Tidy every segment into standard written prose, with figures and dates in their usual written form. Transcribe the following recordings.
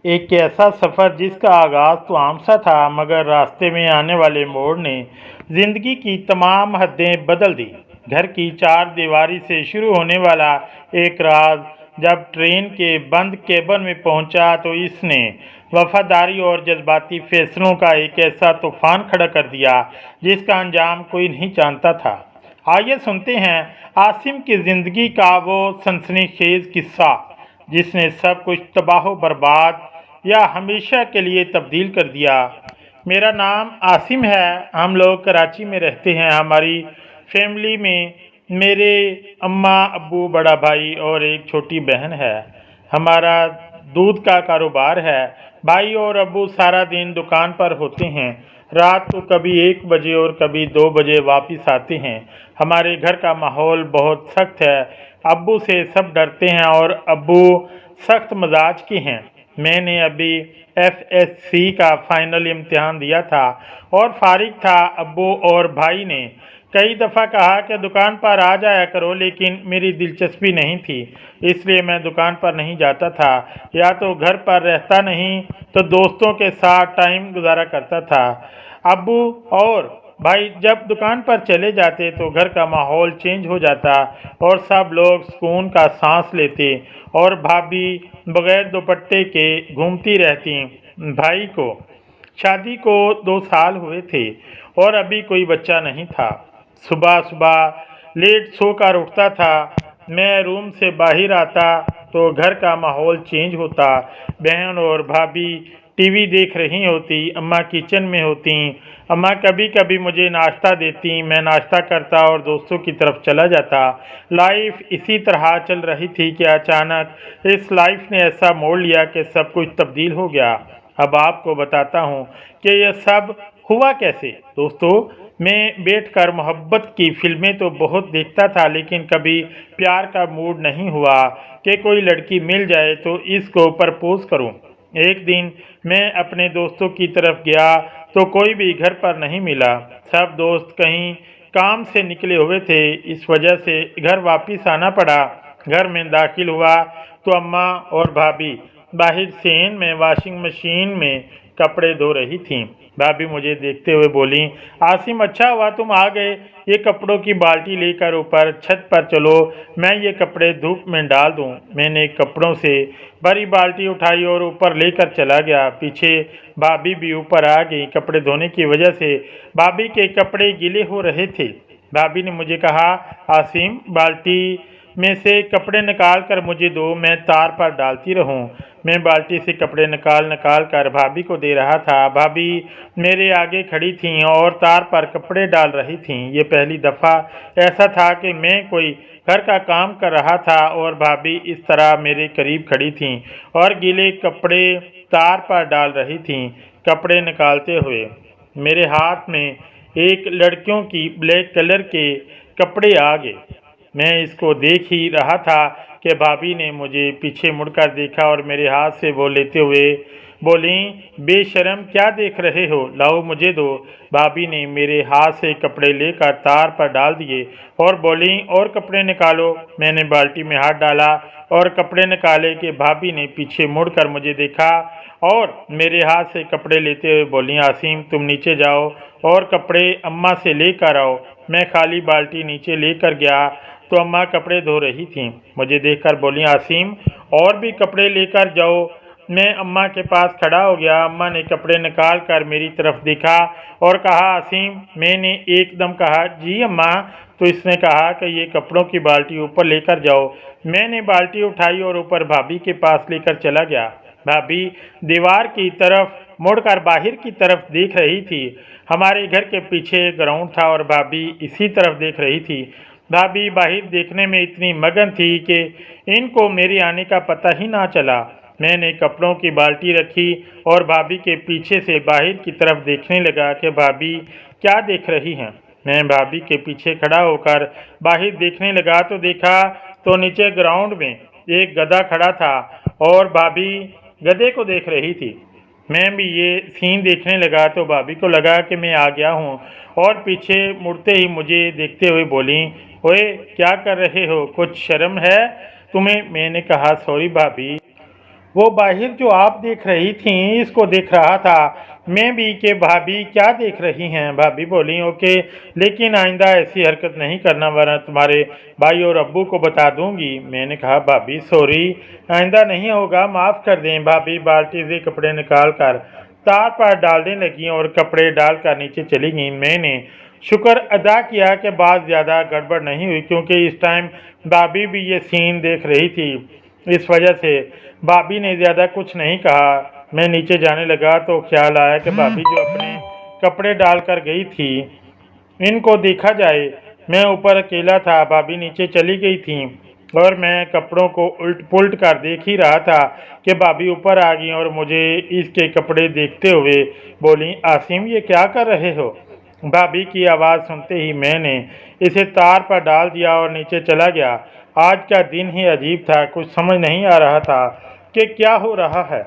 एक ऐसा सफ़र जिसका आगाज़ तो आम सा था, मगर रास्ते में आने वाले मोड़ ने जिंदगी की तमाम हदें बदल दी। घर की चार दीवारी से शुरू होने वाला एक राज जब ट्रेन के बंद केबिन में पहुंचा तो इसने वफादारी और जज्बाती फैसलों का एक ऐसा तूफान खड़ा कर दिया जिसका अंजाम कोई नहीं जानता था। आइए सुनते हैं आसिम की जिंदगी का वो सनसनीखेज किस्सा जिसने सब कुछ तबाह बर्बाद या हमेशा के लिए तब्दील कर दिया। मेरा नाम आसिम है। हम लोग कराची में रहते हैं। हमारी फैमिली में मेरे अम्मा अब्बू बड़ा भाई और एक छोटी बहन है। हमारा दूध का कारोबार है। भाई और अब्बू सारा दिन दुकान पर होते हैं। रात को कभी 1 बजे और कभी 2 बजे वापस आते हैं। हमारे घर का माहौल बहुत सख्त है। अब्बू से सब डरते हैं और अब्बू सख्त मिजाज के हैं। मैंने अभी एफएससी का फाइनल इम्तिहान दिया था और फारिग था। अब्बू और भाई ने कई दफ़ा कहा कि दुकान पर आ जाया करो, लेकिन मेरी दिलचस्पी नहीं थी, इसलिए मैं दुकान पर नहीं जाता था। या तो घर पर रहता नहीं तो दोस्तों के साथ टाइम गुजारा करता था। अब्बू और भाई जब दुकान पर चले जाते तो घर का माहौल चेंज हो जाता और सब लोग सुकून का सांस लेते और भाभी बगैर दुपट्टे के घूमती रहती। भाई को शादी को 2 साल हुए थे और अभी कोई बच्चा नहीं था। सुबह सुबह लेट सोकर उठता था। मैं रूम से बाहर आता तो घर का माहौल चेंज होता। बहन और भाभी टीवी देख रही होती, अम्मा किचन में होती। अम्मा कभी कभी मुझे नाश्ता देती, मैं नाश्ता करता और दोस्तों की तरफ चला जाता। लाइफ इसी तरह चल रही थी कि अचानक इस लाइफ ने ऐसा मोड़ लिया कि सब कुछ तब्दील हो गया। अब आपको बताता हूँ कि यह सब हुआ कैसे। दोस्तों, मैं बैठकर मोहब्बत की फिल्में तो बहुत देखता था, लेकिन कभी प्यार का मूड नहीं हुआ कि कोई लड़की मिल जाए तो इसको प्रपोज करूं। एक दिन मैं अपने दोस्तों की तरफ गया तो कोई भी घर पर नहीं मिला। सब दोस्त कहीं काम से निकले हुए थे, इस वजह से घर वापस आना पड़ा। घर में दाखिल हुआ तो अम्मा और भाभी बाहर सेन में वॉशिंग मशीन में कपड़े धो रही थीं। भाभी मुझे देखते हुए बोली, आसिम अच्छा हुआ तुम आ गए। ये कपड़ों की बाल्टी लेकर ऊपर छत पर चलो, मैं ये कपड़े धूप में डाल दूं। मैंने कपड़ों से भरी बाल्टी उठाई और ऊपर लेकर चला गया। पीछे भाभी भी ऊपर आ गई। कपड़े धोने की वजह से भाभी के कपड़े गीले हो रहे थे। भाभी ने मुझे कहा, आसिम बाल्टी में से कपड़े निकाल कर मुझे दो, मैं तार पर डालती रहूं। मैं बाल्टी से कपड़े निकाल निकाल कर भाभी को दे रहा था। भाभी मेरे आगे खड़ी थीं और तार पर कपड़े डाल रही थीं। ये पहली दफ़ा ऐसा था कि मैं कोई घर का काम कर रहा था और भाभी इस तरह मेरे करीब खड़ी थीं और गीले कपड़े तार पर डाल रही थीं। कपड़े निकालते हुए मेरे हाथ में एक लड़कियों की ब्लैक कलर के कपड़े आ गए। मैं इसको देख ही रहा था कि भाभी ने मुझे पीछे मुड़कर देखा और मेरे हाथ से वो लेते हुए बोली, बेशर्म क्या देख रहे हो, लाओ मुझे दो। भाभी ने मेरे हाथ से कपड़े लेकर तार पर डाल दिए और बोली, और कपड़े निकालो। मैंने बाल्टी में हाथ डाला और कपड़े निकाले कि भाभी ने पीछे मुड़कर मुझे देखा और मेरे हाथ से कपड़े लेते हुए बोली, आसिम तुम नीचे जाओ और कपड़े अम्मा से लेकर आओ। मैं खाली बाल्टी नीचे लेकर गया तो अम्मा कपड़े धो रही थीं। मुझे देखकर बोली, आसिम और भी कपड़े लेकर जाओ। मैं अम्मा के पास खड़ा हो गया। अम्मा ने कपड़े निकाल कर मेरी तरफ देखा और कहा, आसिम। मैंने एकदम कहा, जी अम्मा। तो इसने कहा कि ये कपड़ों की बाल्टी ऊपर लेकर जाओ। मैंने बाल्टी उठाई और ऊपर भाभी के पास लेकर चला गया। भाभी दीवार की तरफ मुड़कर बाहर की तरफ देख रही थी। हमारे घर के पीछे एक ग्राउंड था और भाभी इसी तरफ देख रही थी। भाभी बाहर देखने में इतनी मगन थी कि इनको मेरे आने का पता ही ना चला। मैंने कपड़ों की बाल्टी रखी और भाभी के पीछे से बाहर की तरफ देखने लगा कि भाभी क्या देख रही हैं। मैं भाभी के पीछे खड़ा होकर बाहर देखने लगा तो देखा तो नीचे ग्राउंड में एक गधा खड़ा था और भाभी गधे को देख रही थी। मैं भी ये सीन देखने लगा तो भाभी को लगा कि मैं आ गया हूँ और पीछे मुड़ते ही मुझे देखते हुए बोली, ओए क्या कर रहे हो, कुछ शर्म है तुम्हें। मैंने कहा, सॉरी भाभी, वो बाहिर जो आप देख रही थीं इसको देख रहा था मैं भी कि भाभी क्या देख रही हैं। भाभी बोली ओके, लेकिन आइंदा ऐसी हरकत नहीं करना वरना तुम्हारे भाई और अब्बू को बता दूंगी। मैंने कहा भाभी सॉरी, आइंदा नहीं होगा, माफ़ कर दें। भाभी बाल्टी से कपड़े निकाल कर तार पर डालने लगी और कपड़े डालकर नीचे चली गईं। मैंने शुक्र अदा किया कि बात ज़्यादा गड़बड़ नहीं हुई, क्योंकि इस टाइम भाभी भी ये सीन देख रही थी। इस वजह से भाभी ने ज़्यादा कुछ नहीं कहा। मैं नीचे जाने लगा तो ख्याल आया कि भाभी जो अपने कपड़े डालकर गई थी इनको देखा जाए। मैं ऊपर अकेला था, भाभी नीचे चली गई थी और मैं कपड़ों को उल्ट पुल्ट कर देख ही रहा था कि भाभी ऊपर आ गई और मुझे इसके कपड़े देखते हुए बोली आसिम ये क्या कर रहे हो। भाभी की आवाज़ सुनते ही मैंने इसे तार पर डाल दिया और नीचे चला गया। आज का दिन ही अजीब था, कुछ समझ नहीं आ रहा था कि क्या हो रहा है।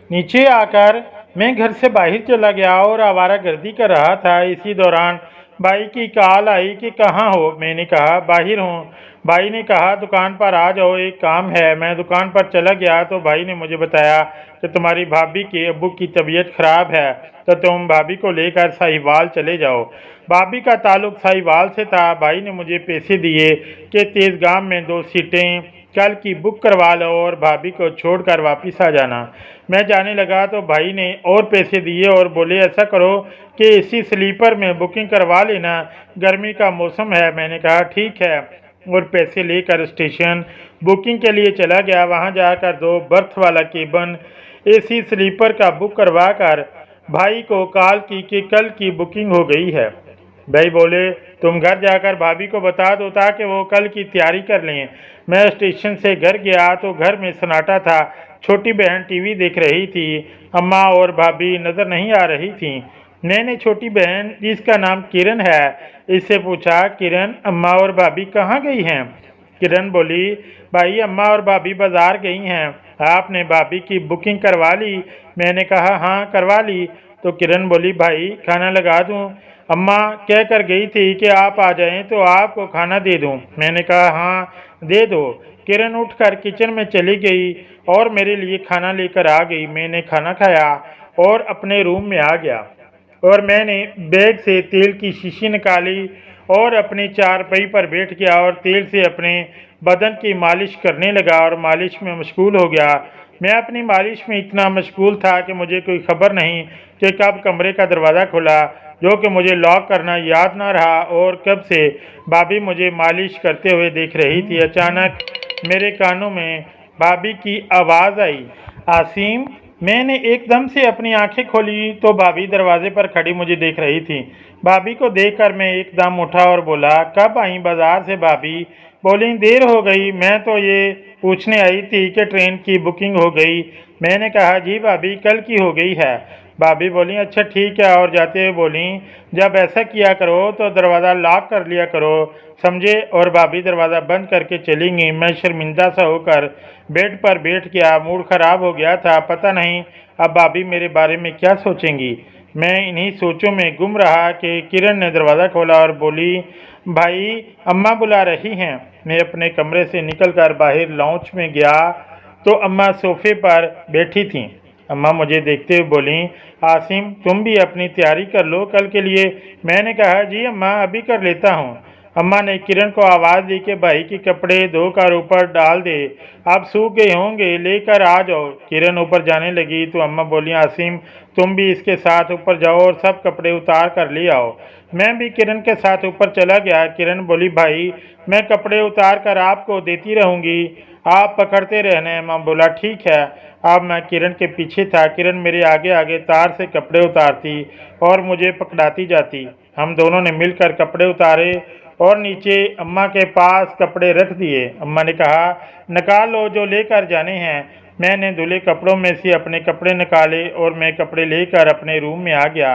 नीचे आकर मैं घर से बाहर चला गया और आवारागर्दी कर रहा था। इसी दौरान भाई की कॉल आई कि कहाँ हो। मैंने कहा बाहर हूँ। भाई ने कहा दुकान पर आ जाओ, एक काम है। मैं दुकान पर चला गया तो भाई ने मुझे बताया कि तुम्हारी भाभी के अब्बू की तबीयत खराब है, तो तुम भाभी को लेकर साहिवाल चले जाओ। भाभी का ताल्लुक साहिवाल से था। भाई ने मुझे पैसे दिए कि तेज़गाम में 2 सीटें कल की बुक करवा लो और भाभी को छोड़कर वापस आ जाना। मैं जाने लगा तो भाई ने और पैसे दिए और बोले ऐसा करो कि इसी स्लीपर में बुकिंग करवा लेना, गर्मी का मौसम है। मैंने कहा ठीक है और पैसे लेकर स्टेशन बुकिंग के लिए चला गया। वहां जाकर 2 बर्थ वाला केबिन एसी स्लीपर का बुक करवा कर भाई को कॉल की कि कल की बुकिंग हो गई है। भाई बोले तुम घर जाकर भाभी को बता दो ताकि वो कल की तैयारी कर लें। मैं स्टेशन से घर गया तो घर में सन्नाटा था। छोटी बहन टीवी देख रही थी, अम्मा और भाभी नज़र नहीं आ रही थीं। मैंने छोटी बहन जिसका नाम किरण है इससे पूछा किरण अम्मा और भाभी कहाँ गई हैं। किरण बोली भाई अम्मा और भाभी बाजार गई हैं, आपने भाभी की बुकिंग करवा ली। मैंने कहा हाँ करवा ली। तो किरण बोली भाई खाना लगा दूँ। अम्मा कह कर गई थी कि आप आ जाएं तो आपको खाना दे दूं। मैंने कहा हाँ दे दो। किरण उठकर किचन में चली गई और मेरे लिए खाना लेकर आ गई। मैंने खाना खाया और अपने रूम में आ गया और मैंने बैग से तेल की शीशी निकाली और अपनी चारपाई पर बैठ गया और तेल से अपने बदन की मालिश करने लगा और मालिश में मशगूल हो गया। मैं अपनी मालिश में इतना मशगूल था कि मुझे कोई खबर नहीं कि कब कमरे का दरवाज़ा खुला, जो कि मुझे लॉक करना याद ना रहा, और कब से भाभी मुझे मालिश करते हुए देख रही थी। अचानक मेरे कानों में भाभी की आवाज़ आई आसिम। मैंने एकदम से अपनी आंखें खोली तो भाभी दरवाजे पर खड़ी मुझे देख रही थी। भाभी को देखकर मैं एकदम उठा और बोला कब आई बाजार से। भाभी बोली देर हो गई, मैं तो ये पूछने आई थी कि ट्रेन की बुकिंग हो गई। मैंने कहा जी भाभी कल की हो गई है। भाभी बोली अच्छा ठीक है और जाते हुए बोली जब ऐसा किया करो तो दरवाज़ा लॉक कर लिया करो, समझे। और भाभी दरवाज़ा बंद करके चली गई। मैं शर्मिंदा सा होकर बेड पर बैठ गया। मूड खराब हो गया था, पता नहीं अब भाभी मेरे बारे में क्या सोचेंगी। मैं इन्हीं सोचों में गुम रहा कि किरण ने दरवाज़ा खोला और बोली भाई अम्मा बुला रही हैं। मैं अपने कमरे से निकलकर बाहर लॉन्च में गया तो अम्मा सोफे पर बैठी थीं। अम्मा मुझे देखते हुए बोली आसिम तुम भी अपनी तैयारी कर लो कल के लिए। मैंने कहा जी अम्मा अभी कर लेता हूँ। अम्मा ने किरण को आवाज़ दी कि भाई के कपड़े धोकर ऊपर डाल दे, आप सूख गए होंगे, लेकर आ जाओ। किरण ऊपर जाने लगी तो अम्मा बोली आसिम तुम भी इसके साथ ऊपर जाओ और सब कपड़े उतार कर ले आओ। मैं भी किरण के साथ ऊपर चला गया। किरण बोली भाई मैं कपड़े उतार कर आपको देती रहूँगी, आप पकड़ते रहना। अम्मा बोला ठीक है। अब मैं किरण के पीछे था। किरण मेरे आगे आगे तार से कपड़े उतारती और मुझे पकड़ाती जाती। हम दोनों ने मिलकर कपड़े उतारे और नीचे अम्मा के पास कपड़े रख दिए। अम्मा ने कहा निकाल लो जो लेकर जाने हैं। मैंने धुले कपड़ों में से अपने कपड़े निकाले और मैं कपड़े लेकर अपने रूम में आ गया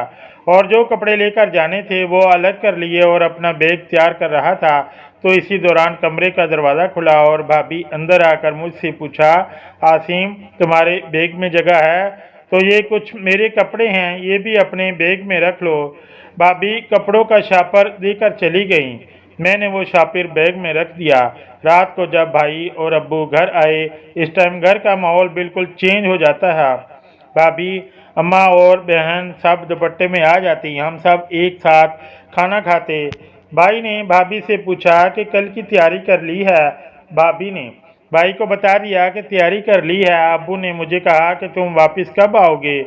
और जो कपड़े लेकर जाने थे वो अलग कर लिए और अपना बैग तैयार कर रहा था। तो इसी दौरान कमरे का दरवाज़ा खुला और भाभी अंदर आकर मुझसे पूछा आसिम तुम्हारे बैग में जगह है? तो ये कुछ मेरे कपड़े हैं, ये भी अपने बैग में रख लो। भाभी कपड़ों का शापर देकर चली गई। मैंने वो शापिर बैग में रख दिया। रात को जब भाई और अब्बू घर आए, इस टाइम घर का माहौल बिल्कुल चेंज हो जाता है। भाभी, अम्मा और बहन सब दुपट्टे में आ जाती। हम सब एक साथ खाना खाते। भाई ने भाभी से पूछा कि कल की तैयारी कर ली है। भाभी ने भाई को बता दिया कि तैयारी कर ली है। अब्बू ने मुझे कहा कि तुम वापस कब आओगे।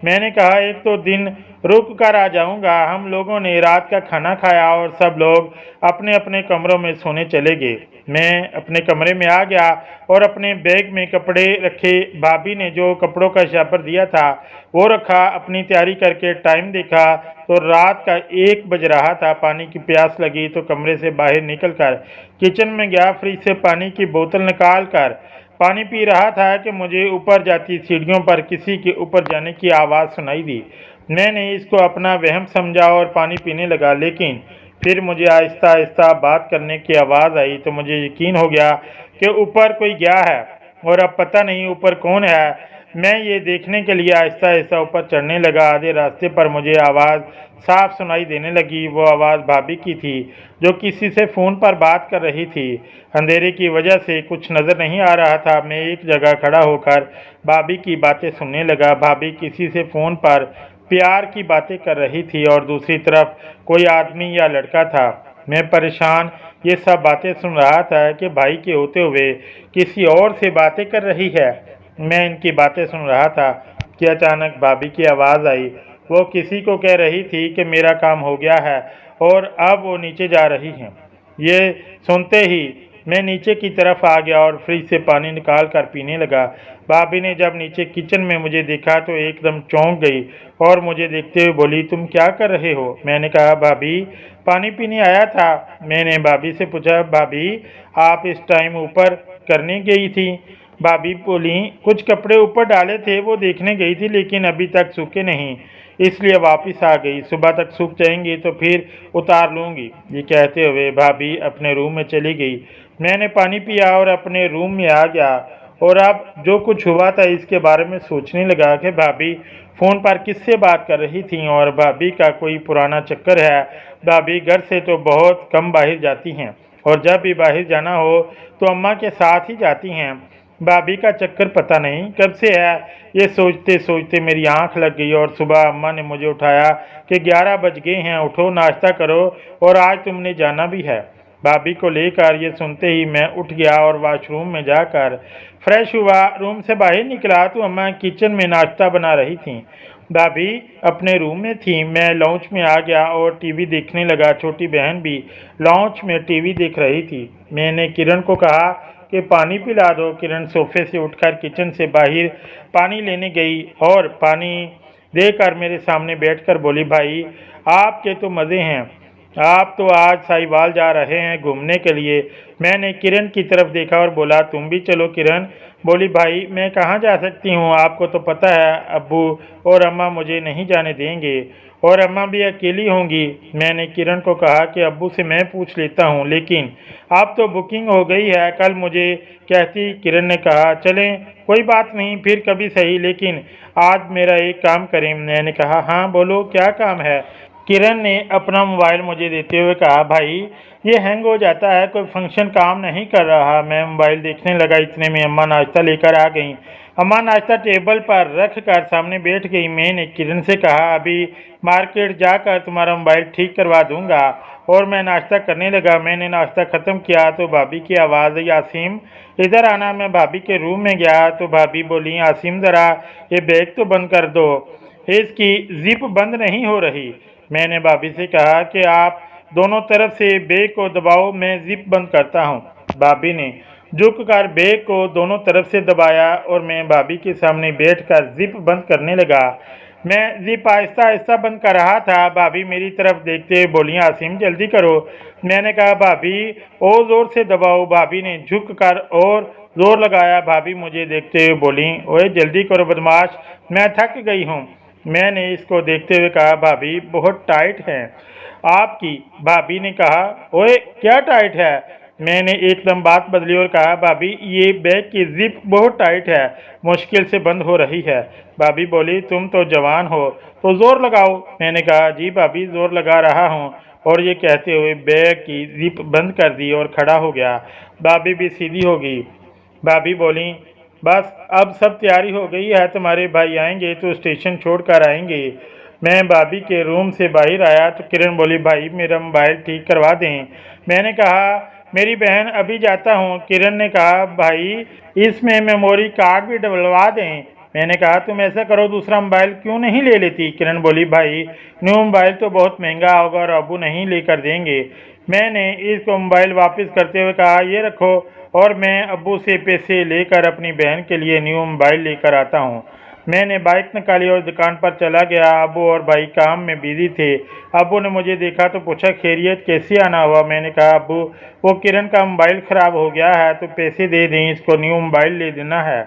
मैंने कहा एक दो दिन रुक कर आ जाऊंगा। हम लोगों ने रात का खाना खाया और सब लोग अपने अपने कमरों में सोने चले गए। मैं अपने कमरे में आ गया और अपने बैग में कपड़े रखे। भाभी ने जो कपड़ों का शापर दिया था वो रखा। अपनी तैयारी करके टाइम देखा तो रात का 1 बज रहा था। पानी की प्यास लगी तो कमरे से बाहर निकलकर किचन में गया। फ्रिज से पानी की बोतल निकाल कर पानी पी रहा था कि मुझे ऊपर जाती सीढ़ियों पर किसी के ऊपर जाने की आवाज़ सुनाई दी। मैंने इसको अपना वहम समझा और पानी पीने लगा, लेकिन फिर मुझे आहिस्ता आहिस्ता बात करने की आवाज़ आई तो मुझे यकीन हो गया कि ऊपर कोई गया है और अब पता नहीं ऊपर कौन है। मैं ये देखने के लिए आहिस्ता आहिस्ता ऊपर चढ़ने लगा। आधे रास्ते पर मुझे आवाज़ साफ सुनाई देने लगी। वो आवाज़ भाभी की थी जो किसी से फ़ोन पर बात कर रही थी। अंधेरे की वजह से कुछ नज़र नहीं आ रहा था। मैं एक जगह खड़ा होकर भाभी की बातें सुनने लगा। भाभी किसी से फ़ोन पर प्यार की बातें कर रही थी और दूसरी तरफ कोई आदमी या लड़का था। मैं परेशान ये सब बातें सुन रहा था कि भाई के होते हुए किसी और से बातें कर रही है। मैं इनकी बातें सुन रहा था कि अचानक भाभी की आवाज़ आई। वो किसी को कह रही थी कि मेरा काम हो गया है और अब वो नीचे जा रही हैं। ये सुनते ही मैं नीचे की तरफ आ गया और फ्रिज से पानी निकाल कर पीने लगा। भाभी ने जब नीचे किचन में मुझे देखा तो एकदम चौंक गई और मुझे देखते हुए बोली, तुम क्या कर रहे हो। मैंने कहा, भाभी पानी पीने आया था। मैंने भाभी से पूछा, भाभी आप इस टाइम ऊपर करने गई थी। भाभी बोली, कुछ कपड़े ऊपर डाले थे वो देखने गई थी, लेकिन अभी तक सूखे नहीं, इसलिए वापस आ गई। सुबह तक सूख जाएंगी तो फिर उतार लूँगी। ये कहते हुए भाभी अपने रूम में चली गई। मैंने पानी पिया और अपने रूम में आ गया और अब जो कुछ हुआ था इसके बारे में सोचने लगा कि भाभी फ़ोन पर किससे बात कर रही थी और भाभी का कोई पुराना चक्कर है। भाभी घर से तो बहुत कम बाहर जाती हैं और जब भी बाहर जाना हो तो अम्मा के साथ ही जाती हैं। भाभी का चक्कर पता नहीं कब से है। ये सोचते सोचते मेरी आंख लग गई और सुबह अम्मा ने मुझे उठाया कि 11 बज गए हैं, उठो नाश्ता करो और आज तुमने जाना भी है। भाभी को लेकर ये सुनते ही मैं उठ गया और वॉशरूम में जाकर फ्रेश हुआ। रूम से बाहर निकला तो अम्मा किचन में नाश्ता बना रही थी। भाभी अपने रूम में थी। मैं लॉन्च में आ गया और टीवी देखने लगा। छोटी बहन भी लॉन्च में टीवी देख रही थी। मैंने किरण को कहा कि पानी पिला दो। किरण सोफे से उठकर किचन से बाहर पानी लेने गई और पानी देकर मेरे सामने बैठकर बोली, भाई आपके तो मज़े हैं, आप तो आज साहिवाल जा रहे हैं घूमने के लिए। मैंने किरण की तरफ देखा और बोला, तुम भी चलो। किरण बोली, भाई मैं कहाँ जा सकती हूँ, आपको तो पता है अब्बू और अम्मा मुझे नहीं जाने देंगे और अम्मा भी अकेली होंगी। मैंने किरण को कहा कि अब्बू से मैं पूछ लेता हूँ, लेकिन अब तो बुकिंग हो गई है, कल मुझे कहती। किरण ने कहा, चलें कोई बात नहीं, फिर कभी सही, लेकिन आज मेरा एक काम करें। मैंने कहा, हाँ बोलो क्या काम है। किरण ने अपना मोबाइल मुझे देते हुए कहा, भाई ये हैंग हो जाता है, कोई फंक्शन काम नहीं कर रहा। मैं मोबाइल देखने लगा। इतने में अम्मा नाश्ता लेकर आ गई। अम्मा नाश्ता टेबल पर रख कर सामने बैठ गई। मैंने किरण से कहा, अभी मार्केट जाकर तुम्हारा मोबाइल ठीक करवा दूंगा और मैं नाश्ता करने लगा। मैंने नाश्ता ख़त्म किया तो भाभी की आवाज़ आई, आसिम इधर आना। मैं भाभी के रूम में गया तो भाभी बोली, आसिम ज़रा ये बैग तो बंद कर दो, इसकी जिप बंद नहीं हो रही। मैंने भाभी से कहा कि आप दोनों तरफ से बैग को दबाओ, मैं जिप बंद करता हूँ। भाभी ने झुककर बैग को दोनों तरफ से दबाया और मैं भाभी के सामने बैठकर जिप बंद करने लगा। मैं जिप आहिस्ता आहिस्ता बंद कर रहा था। भाभी मेरी तरफ देखते हुए बोली, आसिम जल्दी करो। मैंने कहा, भाभी और ज़ोर से दबाओ। भाभी ने झुक कर और जोर लगाया। भाभी मुझे देखते हुए बोली, ओए जल्दी करो बदमाश, मैं थक गई हूँ। मैंने इसको देखते हुए कहा, भाभी बहुत टाइट है आपकी। भाभी ने कहा, ओए क्या टाइट है। मैंने एकदम बात बदली और कहा, भाभी ये बैग की जिप बहुत टाइट है, मुश्किल से बंद हो रही है। भाभी बोली, तुम तो जवान हो तो जोर लगाओ। मैंने कहा, जी भाभी जोर लगा रहा हूँ। और ये कहते हुए बैग की जिप बंद कर दी और खड़ा हो गया। भाभी भी सीधी हो गई। भाभी बोली, बस अब सब तैयारी हो गई है, तुम्हारे भाई आएंगे तो स्टेशन छोड़कर आएंगे। मैं भाभी के रूम से बाहर आया तो किरण बोली, भाई मेरा मोबाइल ठीक करवा दें। मैंने कहा, मेरी बहन अभी जाता हूँ। किरण ने कहा, भाई इसमें मेमोरी कार्ड भी डलवा दें। मैंने कहा, तुम ऐसा करो, दूसरा मोबाइल क्यों नहीं ले लेती। किरण बोली, भाई न्यू मोबाइल तो बहुत महंगा होगा और अबू नहीं लेकर देंगे। मैंने इसको मोबाइल वापस करते हुए कहा, ये रखो, और मैं अब्बू से पैसे लेकर अपनी बहन के लिए न्यू मोबाइल लेकर आता हूँ। मैंने बाइक निकाली और दुकान पर चला गया। अब्बू और भाई काम में बिजी थे। अब्बू ने मुझे देखा तो पूछा, खैरियत, कैसे आना हुआ। मैंने कहा, अब्बू वो किरण का मोबाइल ख़राब हो गया है तो पैसे दे दें, इसको न्यू मोबाइल ले देना है।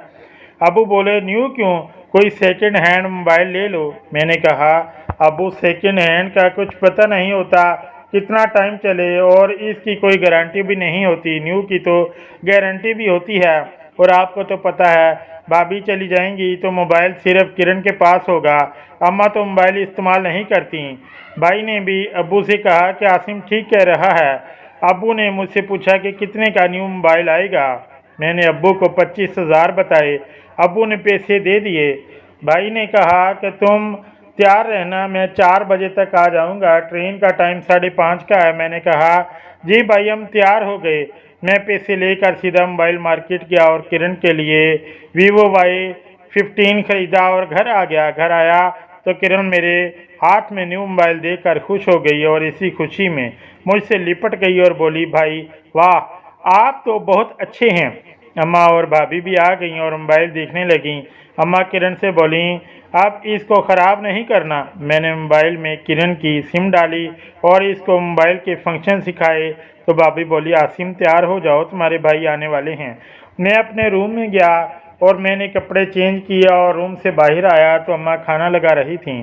अब्बू बोले, न्यू क्यों, कोई सेकंड हैंड मोबाइल ले लो। मैंने कहा, अब्बू सेकंड हैंड का कुछ पता नहीं होता कितना टाइम चले और इसकी कोई गारंटी भी नहीं होती। न्यू की तो गारंटी भी होती है और आपको तो पता है भाभी चली जाएंगी तो मोबाइल सिर्फ किरण के पास होगा। अम्मा तो मोबाइल इस्तेमाल नहीं करती। भाई ने भी अब्बू से कहा कि आसिम ठीक कह रहा है। अब्बू ने मुझसे पूछा कि कितने का न्यू मोबाइल आएगा। मैंने अब्बू को 25,000 बताए। अब्बू ने पैसे दे दिए। भाई ने कहा कि तुम तैयार रहना, मैं 4 बजे तक आ जाऊंगा, ट्रेन का टाइम 5:30 का है। मैंने कहा, जी भाई हम तैयार हो गए। मैं पैसे लेकर सीधा मोबाइल मार्केट गया और किरण के लिए वीवो Y15 खरीदा और घर आ गया। घर आया तो किरण मेरे हाथ में न्यू मोबाइल देखकर खुश हो गई और इसी खुशी में मुझसे लिपट गई और बोली, भाई वाह, आप तो बहुत अच्छे हैं। अम्मा और भाभी भी आ गईं और मोबाइल देखने लगीं। अम्मा किरण से बोली, आप इसको ख़राब नहीं करना। मैंने मोबाइल में किरण की सिम डाली और इसको मोबाइल के फंक्शन सिखाए तो भाभी बोली, आसिम तैयार हो जाओ, तुम्हारे भाई आने वाले हैं। मैं अपने रूम में गया और मैंने कपड़े चेंज किया और रूम से बाहर आया तो अम्मा खाना लगा रही थीं।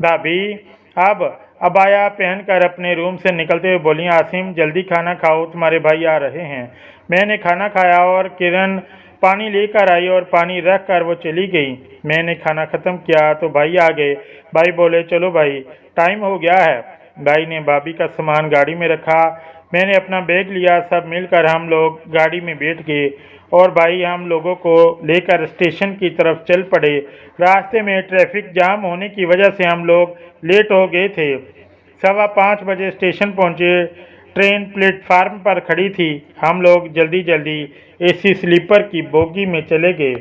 भाभी अब अबाया पहनकर अपने रूम से निकलते हुए बोली, आसिम जल्दी खाना खाओ, तुम्हारे भाई आ रहे हैं। मैंने खाना खाया और किरण पानी लेकर आई और पानी रख कर वो चली गई। मैंने खाना ख़त्म किया तो भाई आ गए। भाई बोले, चलो भाई टाइम हो गया है। भाई ने भाभी का सामान गाड़ी में रखा। मैंने अपना बैग लिया। सब मिलकर हम लोग गाड़ी में बैठ गए और भाई हम लोगों को लेकर स्टेशन की तरफ चल पड़े। रास्ते में ट्रैफिक जाम होने की वजह से हम लोग लेट हो गए थे। 5:15 बजे स्टेशन पहुंचे। ट्रेन प्लेटफार्म पर खड़ी थी। हम लोग जल्दी जल्दी एसी स्लीपर की बोगी में चले गए।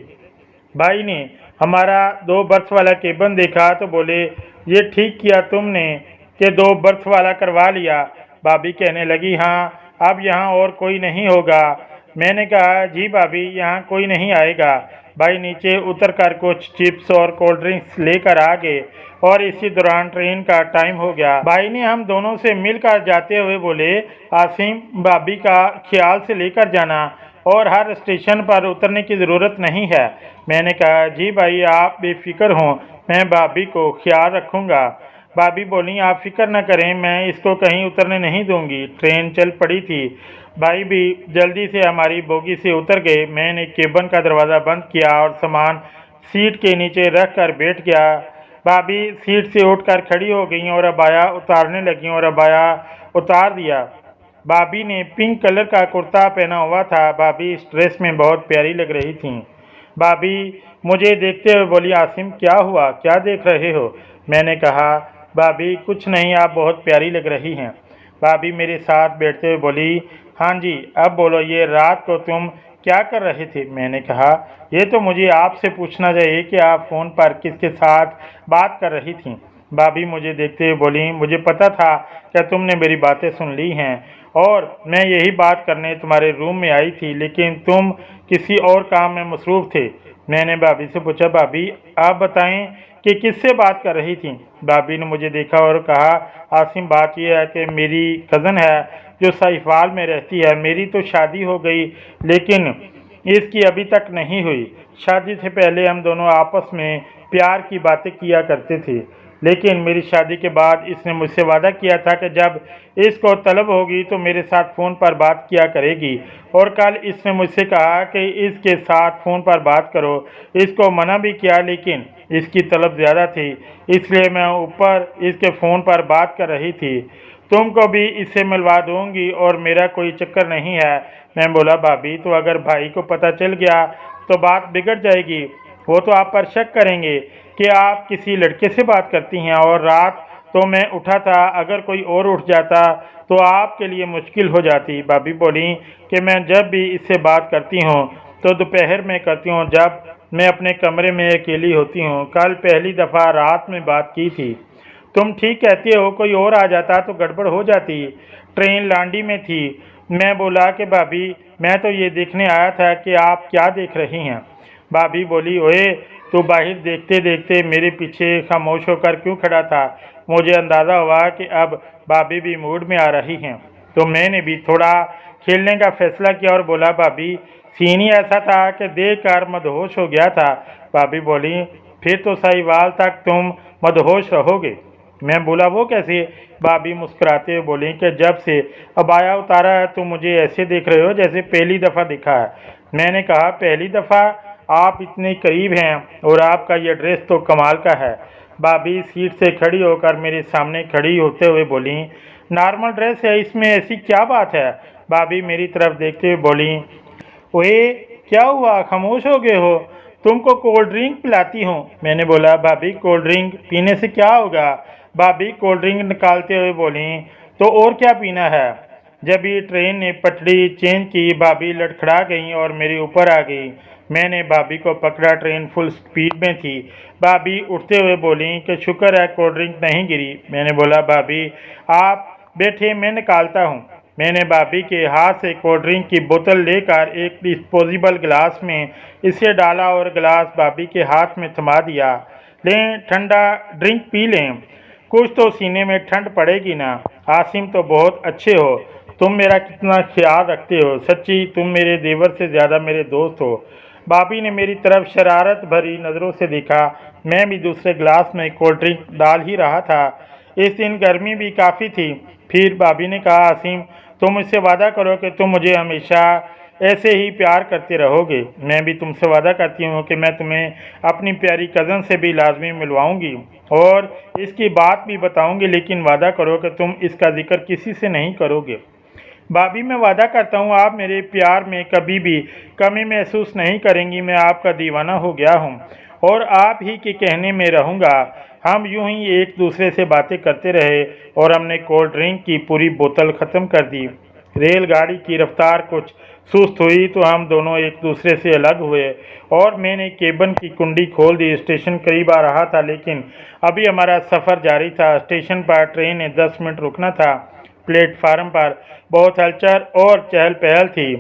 भाई ने हमारा 2 बर्थ वाला केबिन देखा तो बोले, ये ठीक किया तुमने कि 2 बर्थ वाला करवा लिया। भाभी कहने लगी, हाँ अब यहाँ और कोई नहीं होगा। मैंने कहा, जी भाभी यहाँ कोई नहीं आएगा। भाई नीचे उतरकर कुछ चिप्स और कोल्ड ड्रिंक्स लेकर आ गए और इसी दौरान ट्रेन का टाइम हो गया। भाई ने हम दोनों से मिलकर जाते हुए बोले, आसिम भाभी का ख्याल से लेकर जाना और हर स्टेशन पर उतरने की ज़रूरत नहीं है। मैंने कहा, जी भाई आप बेफिक्र हों, मैं भाभी को ख्याल रखूँगा। भाभी बोली, आप फिक्र न करें, मैं इसको कहीं उतरने नहीं दूंगी। ट्रेन चल पड़ी थी। भाई भी जल्दी से हमारी बोगी से उतर गए। मैंने केबिन का दरवाज़ा बंद किया और सामान सीट के नीचे रख कर बैठ गया। भाभी सीट से उठकर खड़ी हो गई और अबाया उतारने लगी और अबाया उतार दिया। भाभी ने पिंक कलर का कुर्ता पहना हुआ था। भाभी इस ड्रेस में बहुत प्यारी लग रही थी। भाभी मुझे देखते हुए बोली, आसिम क्या हुआ, क्या देख रहे हो। मैंने कहा, भाभी कुछ नहीं, आप बहुत प्यारी लग रही हैं। भाभी मेरे साथ बैठते हुए बोली, हाँ जी अब बोलो, ये रात को तुम क्या कर रहे थे। मैंने कहा, ये तो मुझे आपसे पूछना चाहिए कि आप फ़ोन पर किसके साथ बात कर रही थी। भाभी मुझे देखते हुए बोली, मुझे पता था कि तुमने मेरी बातें सुन ली हैं और मैं यही बात करने तुम्हारे रूम में आई थी, लेकिन तुम किसी और काम में मसरूफ़ थे। मैंने भाभी से पूछा, भाभी आप बताएं कि किससे बात कर रही थी। भाभी ने मुझे देखा और कहा, आसिम बात यह है कि मेरी कज़न है जो साहिवाल में रहती है। मेरी तो शादी हो गई लेकिन इसकी अभी तक नहीं हुई। शादी से पहले हम दोनों आपस में प्यार की बातें किया करते थे, लेकिन मेरी शादी के बाद इसने मुझसे वादा किया था कि जब इसको तलब होगी तो मेरे साथ फ़ोन पर बात किया करेगी। और कल इसने मुझसे कहा कि इसके साथ फ़ोन पर बात करो। इसको मना भी किया लेकिन इसकी तलब ज़्यादा थी, इसलिए मैं ऊपर इसके फ़ोन पर बात कर रही थी। तुमको भी इससे मिलवा दूंगी और मेरा कोई चक्कर नहीं है। मैं बोला भाभी तो अगर भाई को पता चल गया तो बात बिगड़ जाएगी। वो तो आप पर शक करेंगे कि आप किसी लड़के से बात करती हैं, और रात तो मैं उठा था, अगर कोई और उठ जाता तो आपके लिए मुश्किल हो जाती। भाभी बोली कि मैं जब भी इससे बात करती हूँ तो दोपहर में करती हूँ, जब मैं अपने कमरे में अकेली होती हूँ। कल पहली दफ़ा रात में बात की थी। तुम ठीक कहते हो, कोई और आ जाता तो गड़बड़ हो जाती। ट्रेन लांडी में थी। मैं बोला कि भाभी मैं तो ये देखने आया था कि आप क्या देख रही हैं। भाभी बोली ओए तू बाहर देखते देखते मेरे पीछे खामोश होकर क्यों खड़ा था। मुझे अंदाज़ा हुआ कि अब भाभी भी मूड में आ रही हैं, तो मैंने भी थोड़ा खेलने का फैसला किया और बोला भाभी सीन ही ऐसा था कि देख कर मदहोश हो गया था। भाभी बोली फिर तो साहिवाल तक तुम मदहोश रहोगे। मैं बोला वो कैसे। भाभी मुस्कुराते हुए बोली कि जब से अबाया उतारा है तुम मुझे ऐसे देख रहे हो जैसे पहली दफ़ा दिखा है। मैंने कहा पहली दफ़ा, आप इतने करीब हैं और आपका ये ड्रेस तो कमाल का है। भाभी सीट से खड़ी होकर मेरे सामने खड़ी होते हुए बोली नॉर्मल ड्रेस है, इसमें ऐसी क्या बात है। भाभी मेरी तरफ देखते हुए बोली ओए क्या हुआ, खामोश हो गए हो। तुमको कोल्ड ड्रिंक पिलाती हूँ। मैंने बोला भाभी कोल्ड ड्रिंक पीने से क्या होगा। भाभी कोल्ड ड्रिंक निकालते हुए बोली तो और क्या पीना है। जब ये ट्रेन ने पटरी चेंज की भाभी लड़खड़ा गई और मेरे ऊपर आ गई। मैंने भाभी को पकड़ा, ट्रेन फुल स्पीड में थी। भाभी उठते हुए बोली कि शुक्र है कोल्ड ड्रिंक नहीं गिरी। मैंने बोला भाभी आप बैठे मैं निकालता हूँ। मैंने भाभी के हाथ से कोल्ड ड्रिंक की बोतल लेकर एक डिस्पोजेबल गिलास में इसे डाला और गिलास भाभी के हाथ में थमा दिया। लें ठंडा ड्रिंक पी लें, कुछ तो सीने में ठंड पड़ेगी ना। आसिम तो बहुत अच्छे हो, तुम मेरा कितना ख्याल रखते हो, सच्ची तुम मेरे देवर से ज़्यादा मेरे दोस्त हो। भाभी ने मेरी तरफ शरारत भरी नज़रों से देखा। मैं भी दूसरे गिलास में कोल्ड ड्रिंक डाल ही रहा था। इस दिन गर्मी भी काफ़ी थी। फिर भाभी ने कहा आसिम तुम मुझसे वादा करो कि तुम मुझे हमेशा ऐसे ही प्यार करते रहोगे। मैं भी तुमसे वादा करती हूँ कि मैं तुम्हें अपनी प्यारी कज़न से भी लाजमी मिलवाऊंगी और इसकी बात भी बताऊंगी, लेकिन वादा करो कि तुम इसका जिक्र किसी से नहीं करोगे। भाभी मैं वादा करता हूँ आप मेरे प्यार में कभी भी कमी महसूस नहीं करेंगी। मैं आपका दीवाना हो गया हूँ और आप ही के कहने में रहूँगा। हम यूं ही एक दूसरे से बातें करते रहे और हमने कोल्ड ड्रिंक की पूरी बोतल ख़त्म कर दी। रेलगाड़ी की रफ्तार कुछ सुस्त हुई तो हम दोनों एक दूसरे से अलग हुए और मैंने केबिन की कुंडी खोल दी। स्टेशन करीब आ रहा था, लेकिन अभी हमारा सफ़र जारी था। स्टेशन पर ट्रेन ने 10 मिनट रुकना था। प्लेटफार्म पर बहुत हलचल और चहल पहल थी।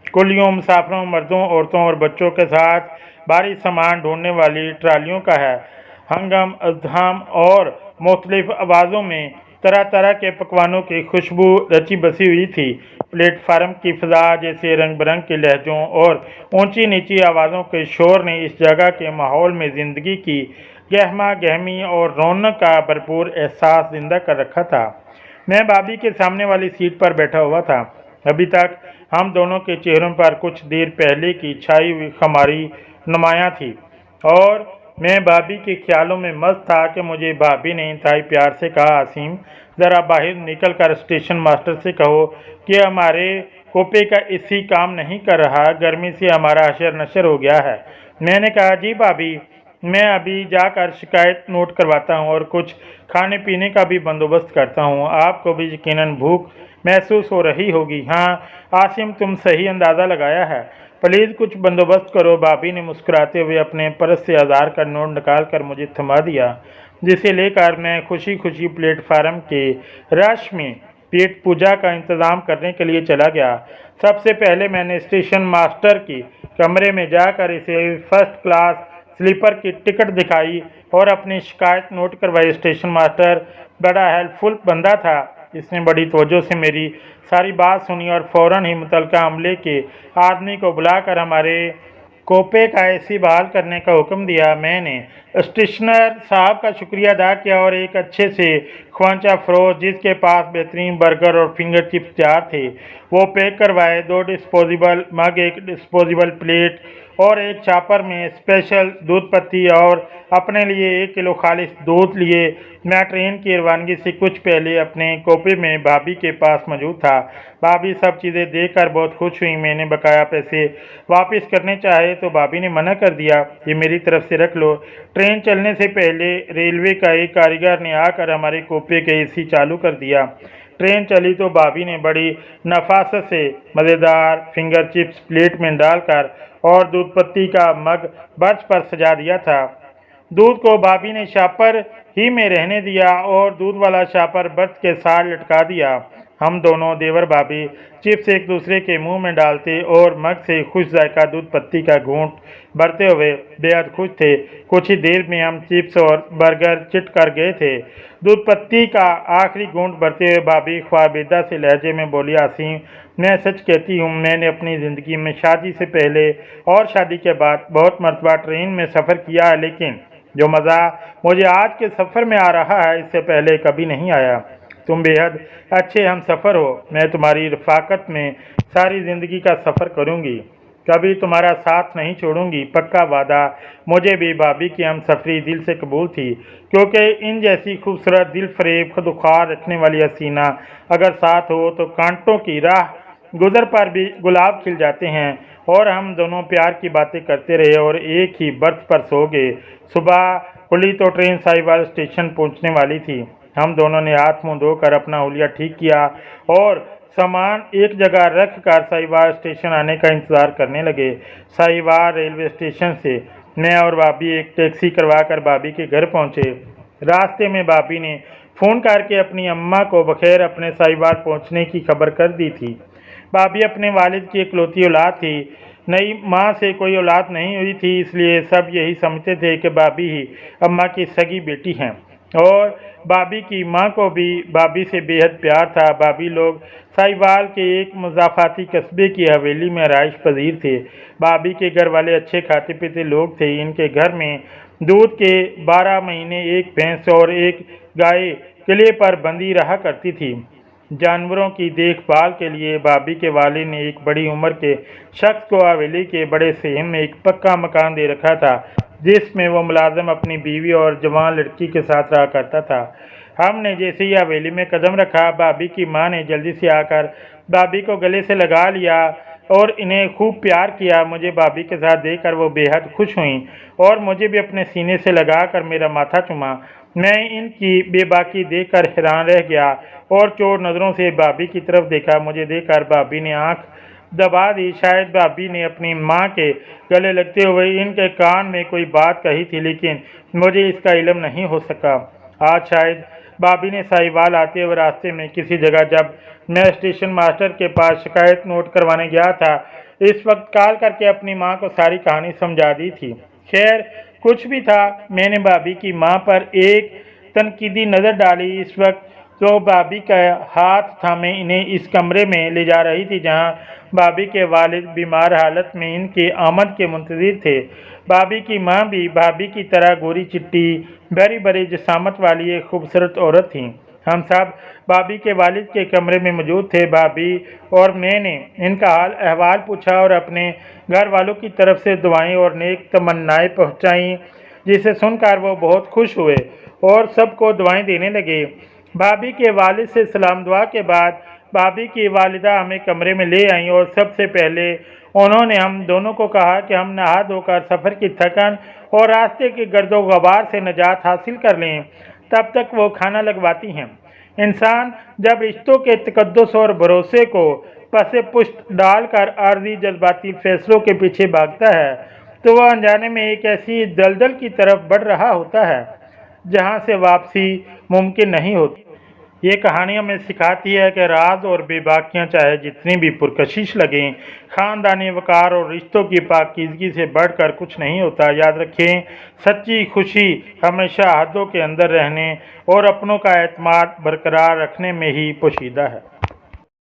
कुलियों, मुसाफरों, मर्दों, औरतों और बच्चों के साथ भारी सामान ढूंढने वाली ट्रालियों का है हंगम अजधाम और मुख्तलिफ आवाज़ों में तरह तरह के पकवानों की खुशबू रची बसी हुई थी। प्लेटफार्म की फ़िज़ा जैसे रंग बिरंग के लहजों और ऊंची नीची आवाज़ों के शोर ने इस जगह के माहौल में ज़िंदगी की गहमा गहमी और रौनक का भरपूर एहसास जिंदा कर रखा था। मैं भाभी के सामने वाली सीट पर बैठा हुआ था। अभी तक हम दोनों के चेहरों पर कुछ देर पहले की छाई हुई खुमारी नुमायाँ थी और मैं भाभी के ख्यालों में मस्त था कि मुझे भाभी ने इंतहाई प्यार से कहा आसिम ज़रा बाहर निकल कर स्टेशन मास्टर से कहो कि हमारे कोपे का एसी काम नहीं कर रहा, गर्मी से हमारा अशर नशर हो गया है। मैंने कहा जी भाभी मैं अभी जाकर शिकायत नोट करवाता हूँ और कुछ खाने पीने का भी बंदोबस्त करता हूँ। आपको भी यकीनन भूख महसूस हो रही होगी। हाँ आसिम तुम सही अंदाज़ा लगाया है, प्लीज़ कुछ बंदोबस्त करो। भाभी ने मुस्कुराते हुए अपने पर्स से 1000 का नोट निकाल कर मुझे थमा दिया, जिसे लेकर मैं खुशी खुशी प्लेटफार्म के रश में पेट पूजा का इंतज़ाम करने के लिए चला गया। सबसे पहले मैंने स्टेशन मास्टर की कमरे में जाकर इसे फर्स्ट क्लास स्लीपर की टिकट दिखाई और अपनी शिकायत नोट करवाई। स्टेशन मास्टर बड़ा हेल्पफुल बंदा था। इसने बड़ी तवज्जो से मेरी सारी बात सुनी और फ़ौरन ही मुतलका अमले के आदमी को बुलाकर हमारे कोपे का एसी बहाल करने का हुक्म दिया। मैंने स्टेशनर साहब का शुक्रिया अदा किया और एक अच्छे से ख्वांचा फरोज, जिसके पास बेहतरीन बर्गर और फिंगर चिप्स तैयार थे, वो पैक करवाए। 2 डिस्पोजेबल मग, 1 डिस्पोजेबल प्लेट और एक छापर में स्पेशल दूध पत्ती और अपने लिए 1 किलो खालिश दूध लिए। मैं ट्रेन की रवानगी से कुछ पहले अपने कोपे में भाभी के पास मौजूद था। भाभी सब चीज़ें देखकर बहुत खुश हुई। मैंने बकाया पैसे वापस करने चाहे तो भाभी ने मना कर दिया। ये मेरी तरफ से रख लो। ट्रेन चलने से पहले रेलवे का एक कारीगर ने आकर हमारे कोपे के एसी चालू कर दिया। ट्रेन चली तो भाभी ने बड़ी नफासत से मज़ेदार फिंगर चिप्स प्लेट में डालकर और दूध पत्ती का मग बर्थ पर सजा दिया था। दूध को भाभी ने शापर ही में रहने दिया और दूध वाला शापर बर्थ के साथ लटका दिया। हम दोनों देवर भाभी चिप्स एक दूसरे के मुंह में डालते और मग से खुश जायका दूध पत्ती का घूंट भरते हुए बेहद खुश थे। कुछ ही देर में हम चिप्स और बर्गर चिट कर गए थे। दूध पत्ती का आखिरी घूंट भरते हुए भाभी ख्वाबिदा से लहजे में बोली, आसिम, मैं सच कहती हूँ, मैंने अपनी ज़िंदगी में शादी से पहले और शादी के बाद बहुत मरतबा ट्रेन में सफ़र किया है, लेकिन जो मज़ा मुझे आज के सफ़र में आ रहा है इससे पहले कभी नहीं आया। तुम बेहद अच्छे हम सफ़र हो। मैं तुम्हारी रफ़ाकत में सारी ज़िंदगी का सफ़र करूँगी, कभी तुम्हारा साथ नहीं छोड़ूंगी, पक्का वादा। मुझे भी भाभी की हम सफरी दिल से कबूल थी, क्योंकि इन जैसी खूबसूरत दिल फरेब खुदुखार रखने वाली हसीना अगर साथ हो तो कांटों की राह गुजर पर भी गुलाब खिल जाते हैं। और हम दोनों प्यार की बातें करते रहे और एक ही बर्थ पर सो गए। सुबह खुली तो ट्रेन साहिवाल स्टेशन पहुंचने वाली थी। हम दोनों ने हाथ मुंह धोकर अपना हुलिया ठीक किया और सामान एक जगह रख कर साहिवाल स्टेशन आने का इंतज़ार करने लगे। साहिवाल रेलवे स्टेशन से मैं और भाभी एक टैक्सी करवाकर भाभी के घर पहुंचे। रास्ते में भाभी ने फ़ोन करके अपनी अम्मा को बखैर अपने साहिवाल पहुंचने की खबर कर दी थी। भाभी अपने वालिद की इकलौती औलाद थी। नई माँ से कोई औलाद नहीं हुई थी, इसलिए सब यही समझते थे कि भाभी ही अम्मा की सगी बेटी हैं। और भाभी की माँ को भी भाभी से बेहद प्यार था। भाभी लोग साहिवाल के एक मुज़ाफ़ाती कस्बे की हवेली में रहाइश पजीर थे। भाभी के घर वाले अच्छे खाते पीते लोग थे। इनके घर में दूध के 12 महीने एक भैंस और एक गाय किले पर बंधी रहा करती थी। जानवरों की देखभाल के लिए भाभी के वालिद ने एक बड़ी उम्र के शख्स को हवेली के बड़े सहन में एक पक्का मकान दे रखा था, जिसमें वो मुलाजिम अपनी बीवी और जवान लड़की के साथ रहा करता था। हमने जैसे ही हवेली में कदम रखा, भाभी की माँ ने जल्दी से आकर भाभी को गले से लगा लिया और इन्हें खूब प्यार किया। मुझे भाभी के साथ देखकर वो बेहद खुश हुई और मुझे भी अपने सीने से लगाकर मेरा माथा चूमा। मैं इनकी बेबाकी देखकर हैरान रह गया और चोर नज़रों से भाभी की तरफ देखा। मुझे देखकर भाभी ने आंख दबा दी। शायद भाभी ने अपनी माँ के गले लगते हुए इनके कान में कोई बात कही थी, लेकिन मुझे इसका इल्म नहीं हो सका। आज शायद भाभी ने साहिवाल आते हुए रास्ते में किसी जगह, जब मैं स्टेशन मास्टर के पास शिकायत नोट करवाने गया था, इस वक्त कॉल करके अपनी माँ को सारी कहानी समझा दी थी। खैर, कुछ भी था, मैंने भाभी की माँ पर एक तनकीदी नज़र डाली। इस वक्त तो भाभी का हाथ थामे इन्हें इस कमरे में ले जा रही थी जहां भाभी के वालिद बीमार हालत में इनके आमद के मुंतज़िर थे। भाभी की माँ भी भाभी की तरह गोरी चिट्टी बड़ी बड़ी जिसामत वाली एक खूबसूरत औरत थी। हम सब भाभी के वालिद के कमरे में मौजूद थे। भाभी और मैंने इनका हाल अहवाल पूछा और अपने घर वालों की तरफ से दुआएं और नेक तमन्नाएं पहुंचाईं, जिसे सुनकर वो बहुत खुश हुए और सबको दुआएं देने लगे। भाभी के वालिद से सलाम दुआ के बाद भाभी की वालिदा हमें कमरे में ले आईं और सबसे पहले उन्होंने हम दोनों को कहा कि हम नहा धोकर सफ़र की थकन और रास्ते के गर्दो गबार से निजात हासिल कर लें, तब तक वो खाना लगवाती हैं। इंसान जब रिश्तों के तकद्दुस और भरोसे को पसे पुष्ट डालकर आर्जी जज्बाती फैसलों के पीछे भागता है, तो वह अनजाने में एक ऐसी दलदल की तरफ बढ़ रहा होता है जहां से वापसी मुमकिन नहीं होती। ये कहानी हमें सिखाती है कि राज और बेबाकियां चाहे जितनी भी पुरकशिश लगें, ख़ानदानी वक़ार और रिश्तों की पाकीज़गी से बढ़कर कुछ नहीं होता। याद रखें, सच्ची खुशी हमेशा हदों के अंदर रहने और अपनों का एतमाद बरकरार रखने में ही पोशीदा है।